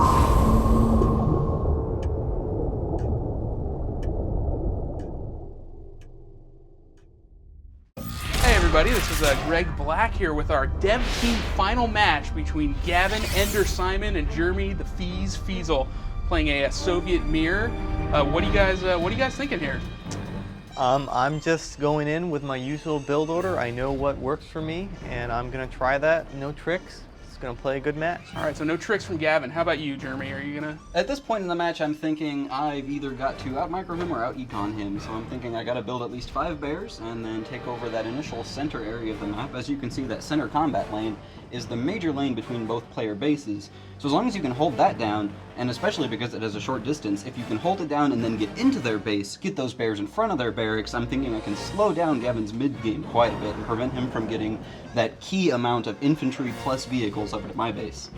Hey everybody, this is Greg Black here with our Dev Team final match between Gavin and Simon and Jeremy the Feasel playing a Soviet mirror. What are you guys thinking here? I'm just going in with my usual build order. I know what works for me, and I'm gonna try that. No tricks. Just gonna play a good match. All right, so no tricks from Gavin. How about you, Jeremy? Are you gonna? At this point in the match, I'm thinking I've either got to out-micro him or out-econ him, so I'm thinking I gotta build at least 5 bears and then take over that initial center area of the map. As you can see, that center combat lane is the major lane between both player bases. So as long as you can hold that down, and especially because it has a short distance, if you can hold it down and then get into their base, get those bears in front of their barracks, I'm thinking I can slow down Gavin's mid-game quite a bit and prevent him from getting that key amount of infantry plus vehicles over to my base.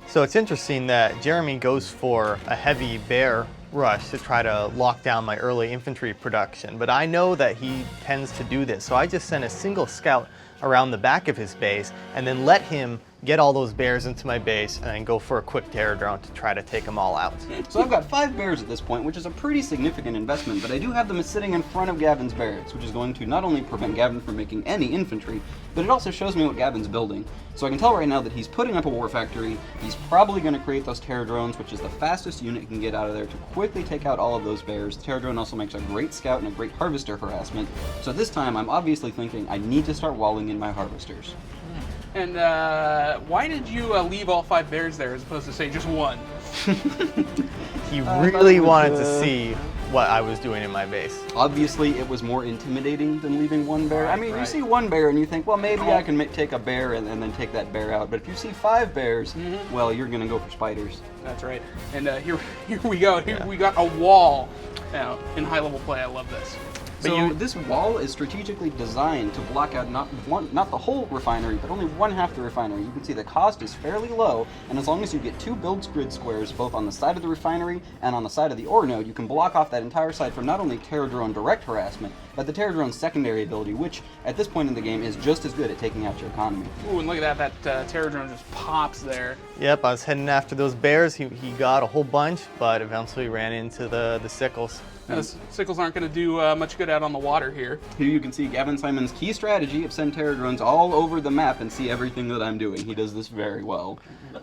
So it's interesting that Jeremy goes for a heavy bear rush to try to lock down my early infantry production, but I know that he tends to do this, so I just sent a single scout around the back of his base and then let him get all those bears into my base and then go for a quick terror drone to try to take them all out. So I've got 5 bears at this point, which is a pretty significant investment, but I do have them sitting in front of Gavin's barracks, which is going to not only prevent Gavin from making any infantry, but it also shows me what Gavin's building. So I can tell right now that he's putting up a war factory. He's probably going to create those terror drones, which is the fastest unit he can get out of there to quickly take out all of those bears. The terror drone also makes a great scout and a great harvester harassment. So this time I'm obviously thinking I need to start walling in my harvesters. And why did you leave all 5 bears there as opposed to say just one? He really wanted to see what I was doing in my base. Obviously, it was more intimidating than leaving one bear. I mean, you see one bear and you think, well, maybe I can take a bear and then take that bear out. But if you see 5 bears, well, you're going to go for spiders. That's right. And here we go. Here we got a wall now in high-level play. I love this. So this wall is strategically designed to block out not the whole refinery, but only one half the refinery. You can see the cost is fairly low, and as long as you get 2 build grid squares, both on the side of the refinery and on the side of the ore node, you can block off that entire side from not only terror drone direct harassment, but the terror drone's secondary ability, which at this point in the game is just as good at taking out your economy. Ooh, and look at that! That terror drone just pops there. Yep, I was heading after those bears. He got a whole bunch, but eventually ran into the sickles. The sickles aren't going to do much good out on the water here. Here you can see Gavin Simon's key strategy of send terror drones all over the map and see everything that I'm doing. He does this very well.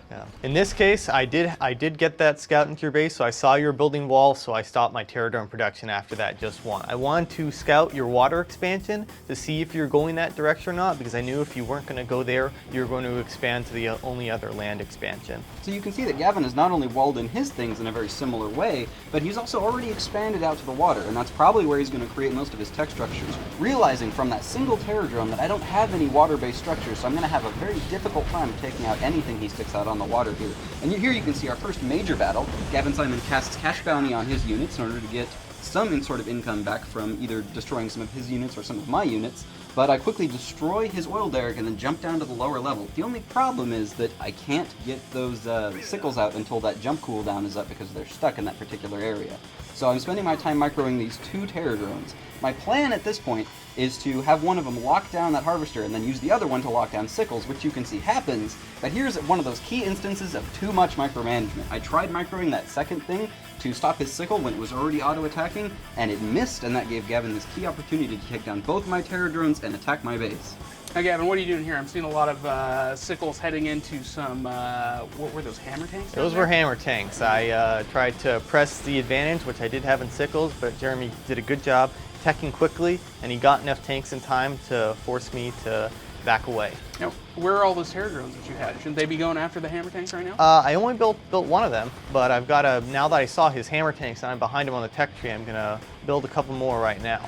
Yeah. In this case, I did get that scout into your base, so I saw your building wall, so I stopped my terror drone production after that, just one. I wanted to scout your water expansion to see if you're going that direction or not, because I knew if you weren't going to go there, you were going to expand to the only other land expansion. So you can see that Gavin has not only walled in his things in a very similar way, but he's also already expanded out to the water, and that's probably where he's going to create most of his tech structures, realizing from that single terror drone that I don't have any water-based structures, so I'm going to have a very difficult time taking out anything he sticks out on the water here. And here you can see our first major battle. Gavin Simon casts Cash Bounty on his units in order to get some sort of income back from either destroying some of his units or some of my units, but I quickly destroy his oil derrick and then jump down to the lower level. The only problem is that I can't get those sickles out until that jump cooldown is up because they're stuck in that particular area. So I'm spending my time microing these 2 terror drones. My plan at this point is to have one of them lock down that harvester and then use the other one to lock down sickles, which you can see happens, but here's one of those key instances of too much micromanagement. I tried microing that second thing to stop his sickle when it was already auto-attacking, and it missed, and that gave Gavin this key opportunity to take down both my terror drones and attack my base. Now, Gavin, what are you doing here? I'm seeing a lot of sickles heading into some, what were those, hammer tanks? Those were hammer tanks. I tried to press the advantage, which I did have in sickles, but Jeremy did a good job teching quickly, and he got enough tanks in time to force me to back away. Now, where are all those terror drones that you had? Shouldn't they be going after the hammer tanks right now? I only built one of them, but I've got to, now that I saw his hammer tanks and I'm behind him on the tech tree, I'm going to build a couple more right now.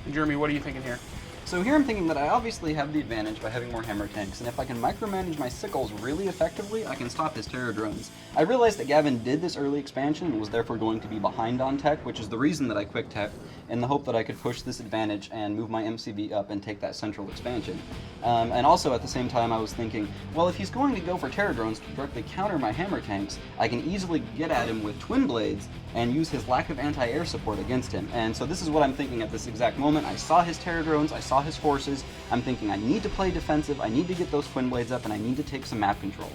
And Jeremy, what are you thinking here? So here I'm thinking that I obviously have the advantage by having more hammer tanks, and if I can micromanage my sickles really effectively, I can stop his terror drones. I realized that Gavin did this early expansion and was therefore going to be behind on tech, which is the reason that I quick tech, in the hope that I could push this advantage and move my MCV up and take that central expansion. And also at the same time I was thinking, well, if he's going to go for terror drones to directly counter my hammer tanks, I can easily get at him with twin blades and use his lack of anti-air support against him. And so this is what I'm thinking at this exact moment. I saw his terror drones, I saw his forces. I'm thinking I need to play defensive, I need to get those twin blades up, and I need to take some map control.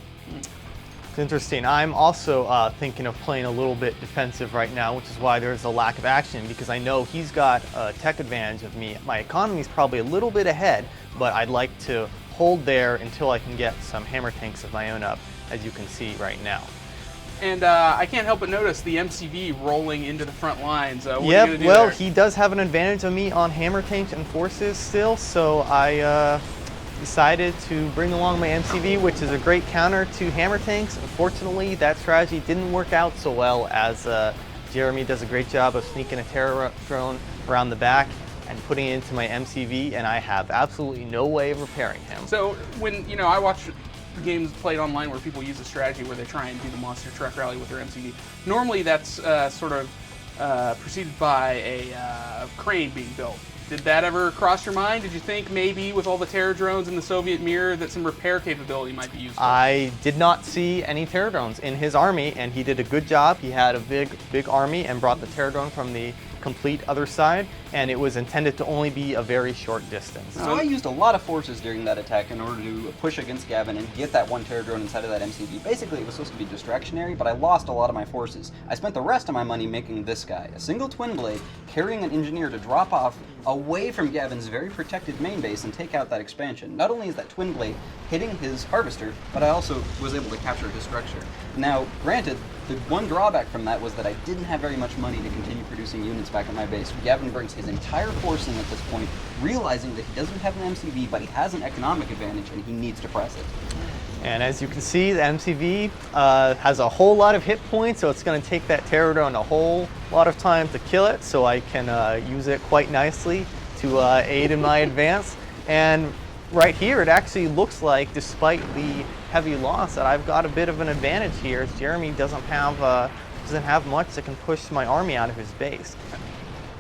It's interesting. I'm also thinking of playing a little bit defensive right now, which is why there's a lack of action, because I know he's got a tech advantage of me. My economy's probably a little bit ahead, but I'd like to hold there until I can get some hammer tanks of my own up, as you can see right now. And I can't help but notice the MCV rolling into the front lines. What are you Yep, gonna do well, there? he does have an advantage of me on hammer tanks and forces still, so I decided to bring along my MCV, which is a great counter to hammer tanks. Unfortunately, that strategy didn't work out so well, as Jeremy does a great job of sneaking a terror drone around the back and putting it into my MCV, and I have absolutely no way of repairing him. So when, I watch games played online where people use a strategy where they try and do the monster truck rally with their MCV. Normally that's sort of preceded by a crane being built. Did that ever cross your mind? Did you think maybe with all the terror drones in the Soviet mirror that some repair capability might be useful? I did not see any terror drones in his army, and he did a good job. He had a big army and brought the terror drone from the complete other side, and it was intended to only be a very short distance. So I used a lot of forces during that attack in order to push against Gavin and get that one terror drone inside of that MCV. Basically, it was supposed to be distractionary, but I lost a lot of my forces. I spent the rest of my money making this guy, a single twin blade, carrying an engineer to drop off away from Gavin's very protected main base and take out that expansion. Not only is that twin blade hitting his harvester, but I also was able to capture his structure. Now, granted, the one drawback from that was that I didn't have very much money to continue producing units back at my base. Gavin brings his entire force in at this point, realizing that he doesn't have an MCV, but he has an economic advantage and he needs to press it. And as you can see, the MCV has a whole lot of hit points, so it's going to take that terror drone a whole lot of time to kill it, so I can use it quite nicely to aid in my advance. And right here, it actually looks like, despite the heavy loss, that I've got a bit of an advantage here, as Jeremy doesn't have much that can push my army out of his base.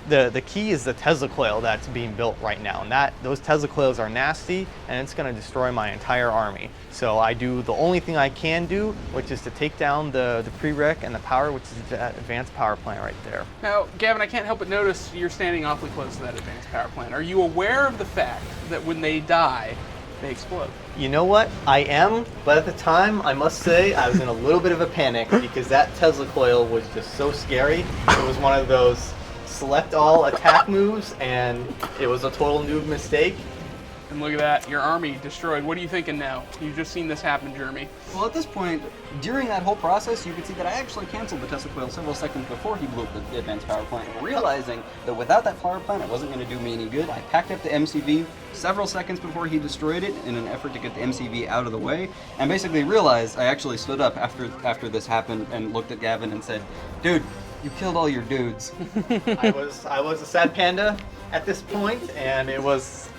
The key is the Tesla coil that's being built right now, and those Tesla coils are nasty, and it's going to destroy my entire army. So I do the only thing I can do, which is to take down the prereq and the power, which is that advanced power plant right there. Now, Gavin, I can't help but notice you're standing awfully close to that advanced power plant. Are you aware of the fact that when they die, they explode? You know what? I am, but at the time, I must say, I was in a little bit of a panic because that Tesla coil was just so scary. It was one of those select all attack moves, and it was a total noob mistake. And look at that, your army destroyed. What are you thinking now? You've just seen this happen, Jeremy. Well, at this point, during that whole process, you could see that I actually canceled the Tesla coil several seconds before he blew up the advanced power plant. Realizing that without that power plant, it wasn't going to do me any good, I packed up the MCV several seconds before he destroyed it in an effort to get the MCV out of the way, and basically realized I actually stood up after this happened and looked at Gavin and said, "Dude, you killed all your dudes." I was a sad panda at this point, and it was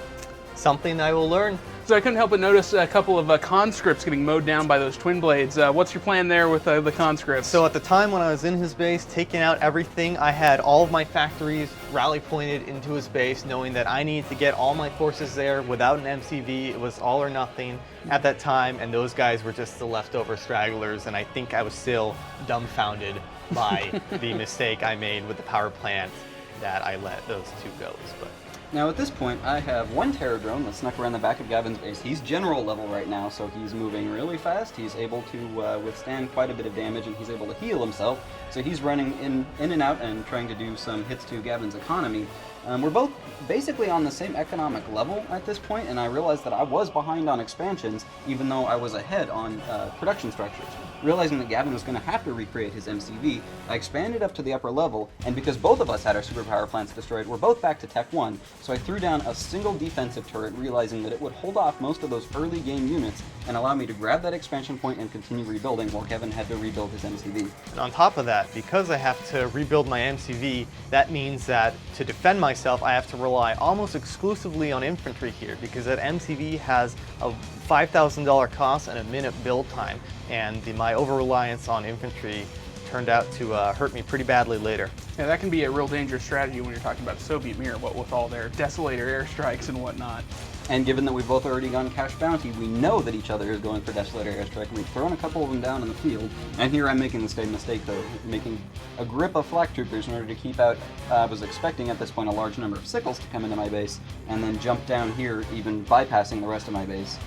something I will learn. So I couldn't help but notice a couple of conscripts getting mowed down by those twin blades. What's your plan there with the conscripts? So at the time when I was in his base, taking out everything, I had all of my factories rally pointed into his base, knowing that I needed to get all my forces there without an MCV. It was all or nothing at that time, and those guys were just the leftover stragglers, and I think I was still dumbfounded by the mistake I made with the power plant that I let those two go. But Now at this point, I have one terror drone that snuck around the back of Gavin's base. He's general level right now, so he's moving really fast. He's able to withstand quite a bit of damage, and he's able to heal himself. So he's running in and out and trying to do some hits to Gavin's economy. We're both basically on the same economic level at this point, and I realized that I was behind on expansions, even though I was ahead on production structures. Realizing that Gavin was going to have to recreate his MCV, I expanded up to the upper level, and because both of us had our superpower plants destroyed, we're both back to Tech 1, so I threw down a single defensive turret, realizing that it would hold off most of those early game units and allow me to grab that expansion point and continue rebuilding while Gavin had to rebuild his MCV. And on top of that, because I have to rebuild my MCV, that means that to defend myself, I have to rely almost exclusively on infantry here, because that MCV has a $5,000 cost and a minute build time, and my over-reliance on infantry turned out to hurt me pretty badly later. Yeah, that can be a real dangerous strategy when you're talking about Soviet mirror, what with all their desolator airstrikes and whatnot. And given that we've both already gone cash bounty, we know that each other is going for desolator airstrike. We've thrown a couple of them down in the field, and here I'm making the same mistake though, making a grip of flak troopers in order to keep out, I was expecting at this point a large number of sickles to come into my base, and then jump down here, even bypassing the rest of my base.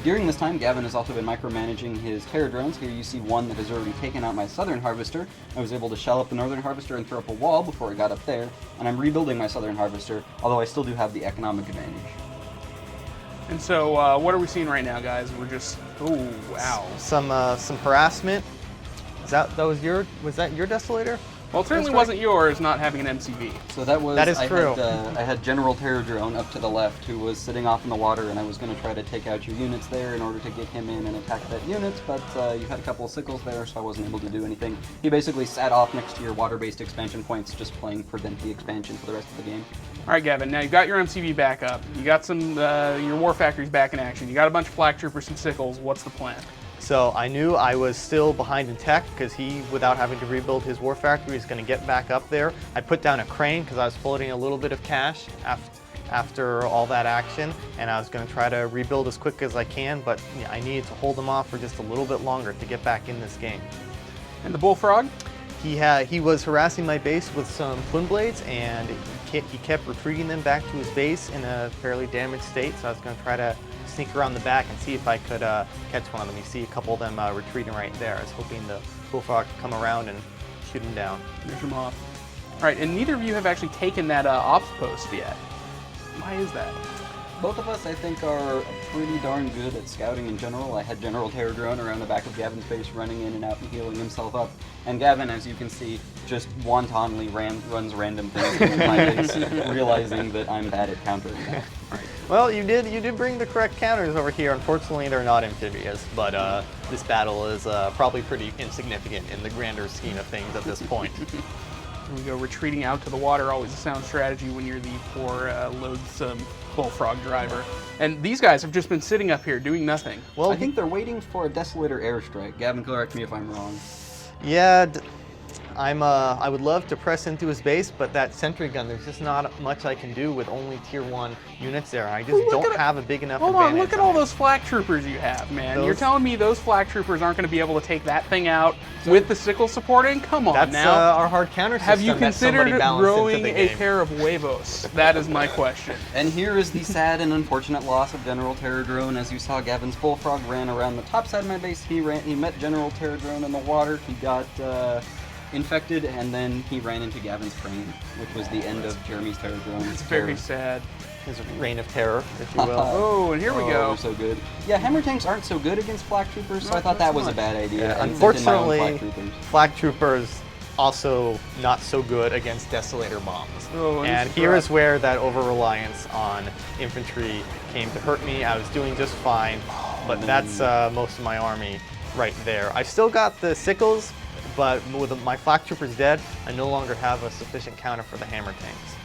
During this time, Gavin has also been micromanaging his terror drones. Here you see one that has already taken out my southern harvester. I was able to shell up the northern harvester and throw up a wall before it got up there, and I'm rebuilding my southern harvester, although I still do have the economic advantage. And so, what are we seeing right now, guys? We're just, oh, wow. Some harassment. Was that your desolator? Well, it certainly wasn't yours not having an MCV. So that is true. I had General Terror Drone up to the left who was sitting off in the water, and I was going to try to take out your units there in order to get him in and attack that unit, but you had a couple of sickles there, so I wasn't able to do anything. He basically sat off next to your water-based expansion points, just playing Prevent the Expansion for the rest of the game. All right, Gavin, now you've got your MCV back up. You got some, your war factories back in action. You got a bunch of flak troopers and sickles. What's the plan? So I knew I was still behind in tech because he, without having to rebuild his war factory, is going to get back up there. I put down a crane because I was floating a little bit of cash after all that action, and I was going to try to rebuild as quick as I can, but yeah, I needed to hold him off for just a little bit longer to get back in this game. And the bullfrog? He was harassing my base with some twin blades, and he kept retreating them back to his base in a fairly damaged state, so I was going to try to sneak around the back and see if I could catch one of them. You see a couple of them retreating right there. I was hoping the bullfrog could come around and shoot him down. Finish him off. All right, and neither of you have actually taken that ops post yet. Why is that? Both of us, I think, are pretty darn good at scouting in general. I had General Terror Drone around the back of Gavin's base running in and out and healing himself up. And Gavin, as you can see, just wantonly runs random things in my base, realizing that I'm bad at countering that. Well, you did bring the correct counters over here. Unfortunately, they're not amphibious, but this battle is probably pretty insignificant in the grander scheme of things at this point. Here we go, retreating out to the water, always a sound strategy when you're the poor, loathsome bullfrog driver. And these guys have just been sitting up here doing nothing. Well, I think they're waiting for a Desolator airstrike. Gavin, correct me if I'm wrong. Yeah, I would love to press into his base, but that sentry gun, there's just not much I can do with only tier 1 units there. I just don't have a big enough advantage. Hold on, look at all those flak troopers you have, man. You're telling me those flak troopers aren't going to be able to take that thing out with the sickle supporting? Come on that's, now. Our hard counter system. Have you considered growing a game. pair of huevos? That is my question. And here is the sad and unfortunate loss of General Terror Drone. As you saw, Gavin's bullfrog ran around the top side of my base. He met General Terror Drone in the water. He got infected, and then he ran into Gavin's crane, which was the end of Jeremy's Terror Drone. It's very sad. His reign of terror, if you will. Oh, and here we go. They're so good. Yeah, hammer tanks aren't so good against flak troopers, so I thought that was a bad idea. Yeah, and sent in my own unfortunately, flak troopers also not so good against desolator bombs. Oh, and here is where that over-reliance on infantry came to hurt me. I was doing just fine, but that's most of my army right there. I've still got the sickles, but with my flak troopers dead, I no longer have a sufficient counter for the hammer tanks.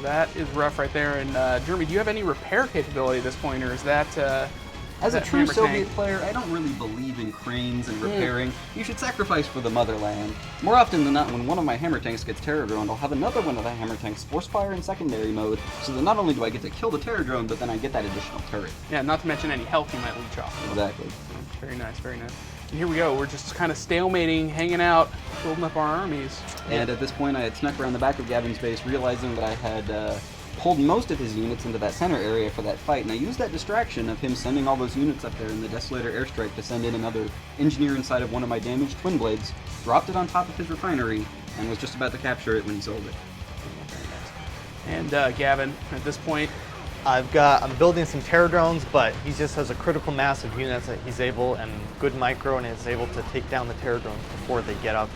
That is rough right there. And Jeremy, do you have any repair capability at this point, or is that as a true hammer Soviet tank? player, I don't really believe in cranes and repairing. You should sacrifice for the motherland. More often than not, when one of my hammer tanks gets terror droned, I'll have another one of the hammer tanks force fire in secondary mode, so that not only do I get to kill the terror drone, but then I get that additional turret. Yeah, not to mention any health you might leech off. Exactly. Very nice, very nice. And here we go. We're just kind of stalemating, hanging out, building up our armies. And at this point, I had snuck around the back of Gavin's base, realizing that I had pulled most of his units into that center area for that fight, and I used that distraction of him sending all those units up there in the Desolator airstrike to send in another engineer inside of one of my damaged twin blades, dropped it on top of his refinery, and was just about to capture it when he sold it. And Gavin, at this point, I'm building some terror drones, but he just has a critical mass of units that he's able, and good micro, and is able to take down the terror drones before they get up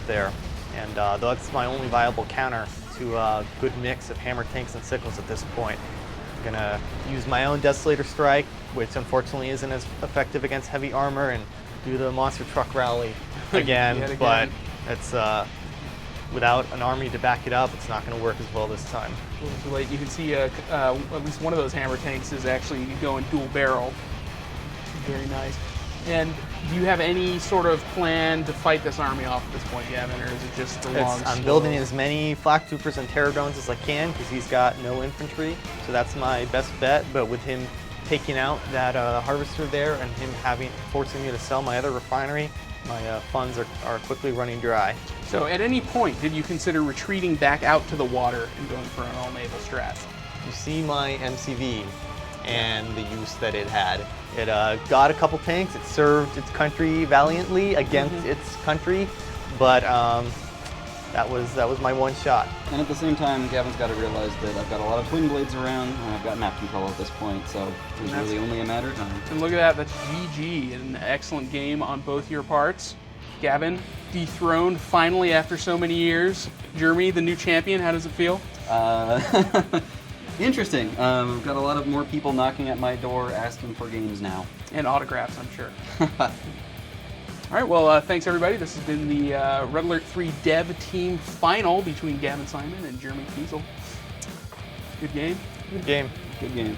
there. And that's my only viable counter to a good mix of hammer tanks and sickles at this point. I'm gonna use my own Desolator Strike, which unfortunately isn't as effective against heavy armor, and do the monster truck rally again. But it's without an army to back it up, it's not going to work as well this time. Too late. You can see at least one of those hammer tanks is actually going dual barrel. Very nice. And do you have any sort of plan to fight this army off at this point, Gavin, or is it just a long I'm building as many flak troopers and terror drones as I can because he's got no infantry, so that's my best bet. But with him taking out that harvester there and him forcing me to sell my other refinery, my funds are quickly running dry. So at any point, did you consider retreating back out to the water and going for an all-naval strat? You see my MCV, and the use that it had. It got a couple tanks, it served its country valiantly against its country, but that was my one shot. And at the same time, Gavin's got to realize that I've got a lot of twin blades around, and I've got map control at this point, so it was really only a matter of time. And look at that, that's GG, an excellent game on both your parts. Gavin, dethroned finally after so many years. Jeremy, the new champion, how does it feel? Interesting. I've got a lot of more people knocking at my door asking for games now. And autographs, I'm sure. All right, well, thanks everybody. This has been the Red Alert 3 Dev Team Final between Gavin Simon and Jeremy Feasel. Good game. Good game. Good game.